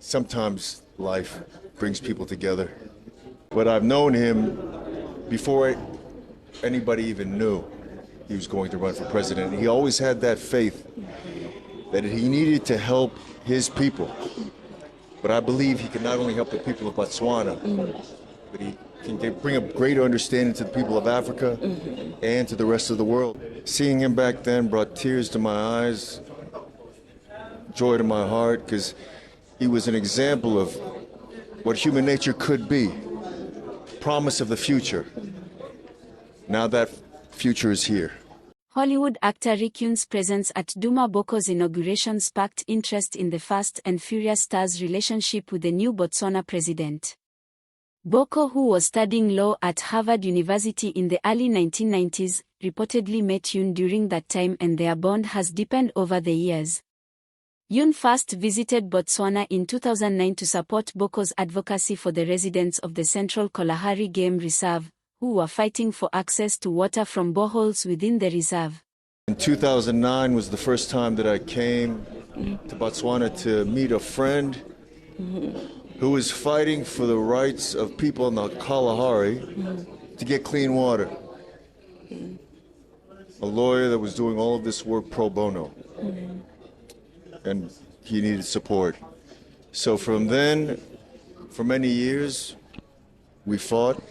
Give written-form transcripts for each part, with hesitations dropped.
Sometimes life brings people together. But I've known him before anybody even knew he was going to run for president. He always had that faith that he needed to help his people. But I believe he can not only help the people of Botswana, but he can bring a greater understanding to the people of Africa and to the rest of the world. Seeing him back then brought tears to my eyes, joy to my heart, because he was an example of what human nature could be, promise of the future. Now that future is here. Hollywood actor Rick Yune's presence at Duma Boko's inauguration sparked interest in the Fast and Furious star's relationship with the new Botswana president. Boko, who was studying law at Harvard University in the early 1990s, reportedly met Yune during that time, and their bond has deepened over the years. Yune first visited Botswana in 2009 to support Boko's advocacy for the residents of the Central Kalahari Game Reserve, who were fighting for access to water from boreholes within the reserve. In 2009 was the first time that I came to Botswana to meet a friend who was fighting for the rights of people in the Kalahari to get clean water. A lawyer that was doing all of this work pro bono. And he needed support. So from then, for many years, we fought.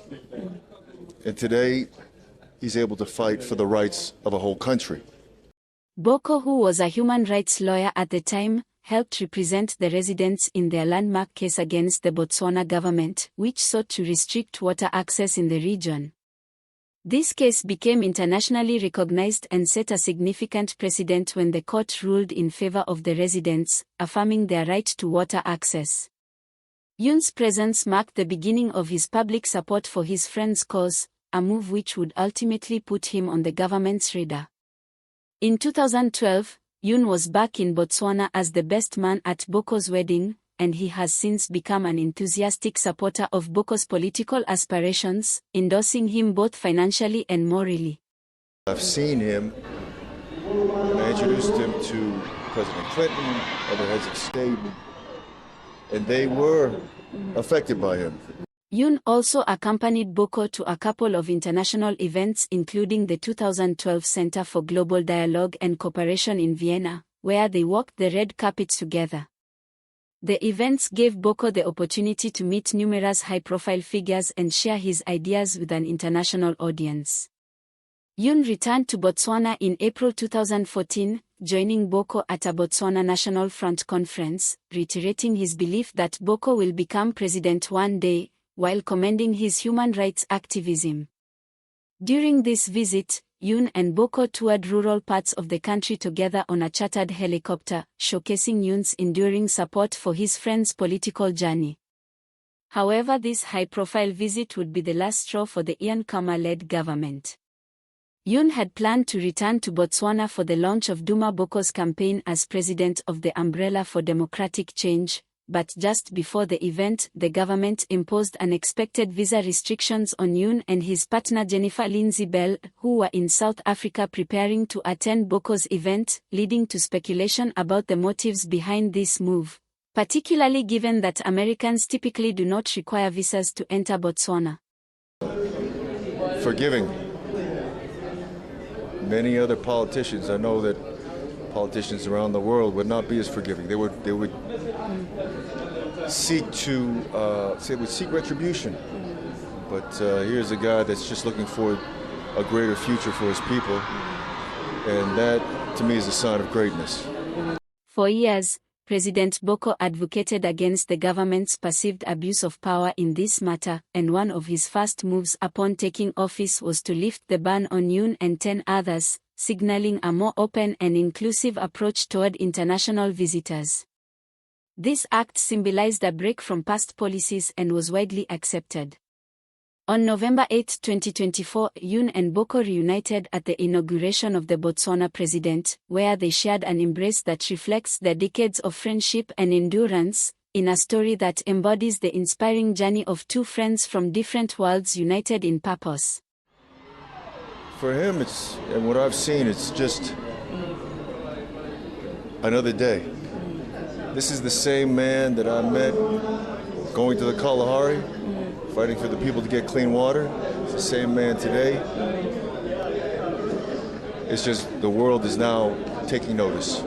And today, he's able to fight for the rights of a whole country. Boko, who was a human rights lawyer at the time, helped represent the residents in their landmark case against the Botswana government, which sought to restrict water access in the region. This case became internationally recognized and set a significant precedent when the court ruled in favor of the residents, affirming their right to water access. Yune's presence marked the beginning of his public support for his friend's cause, a move which would ultimately put him on the government's radar. In 2012, Yune was back in Botswana as the best man at Boko's wedding, and he has since become an enthusiastic supporter of Boko's political aspirations, endorsing him both financially and morally. I've seen him, and I introduced him to President Clinton, other heads of state, and they were affected by him. Yune also accompanied Boko to a couple of international events, including the 2012 Center for Global Dialogue and Cooperation in Vienna, where they walked the red carpet together. The events gave Boko the opportunity to meet numerous high-profile figures and share his ideas with an international audience. Yune returned to Botswana in April 2014, joining Boko at a Botswana National Front conference, reiterating his belief that Boko will become president one day, while commending his human rights activism. During this visit, Yune and Boko toured rural parts of the country together on a chartered helicopter, showcasing Yune's enduring support for his friend's political journey. However, this high-profile visit would be the last straw for the Ian Khama-led government. Yune had planned to return to Botswana for the launch of Duma Boko's campaign as president of the Umbrella for Democratic Change, but just before the event, the government imposed unexpected visa restrictions on Yune and his partner Jennifer Lindsay Bell, who were in South Africa preparing to attend Boko's event, leading to speculation about the motives behind this move, particularly given that Americans typically do not require visas to enter Botswana. Forgiving. Many other politicians, I know that politicians around the world would not be as forgiving. They would seek retribution. But here's a guy that's just looking for a greater future for his people, and that, to me, is a sign of greatness. For years, President Boko advocated against the government's perceived abuse of power in this matter, and one of his first moves upon taking office was to lift the ban on Yune and 10 others, signaling a more open and inclusive approach toward international visitors. This act symbolized a break from past policies and was widely accepted. On November 8, 2024, Yune and Boko reunited at the inauguration of the Botswana president, where they shared an embrace that reflects their decades of friendship and endurance, in a story that embodies the inspiring journey of two friends from different worlds united in purpose. For him, and what I've seen, it's just another day. This is the same man that I met going to the Kalahari, fighting for the people to get clean water. It's the same man today. It's just the world is now taking notice.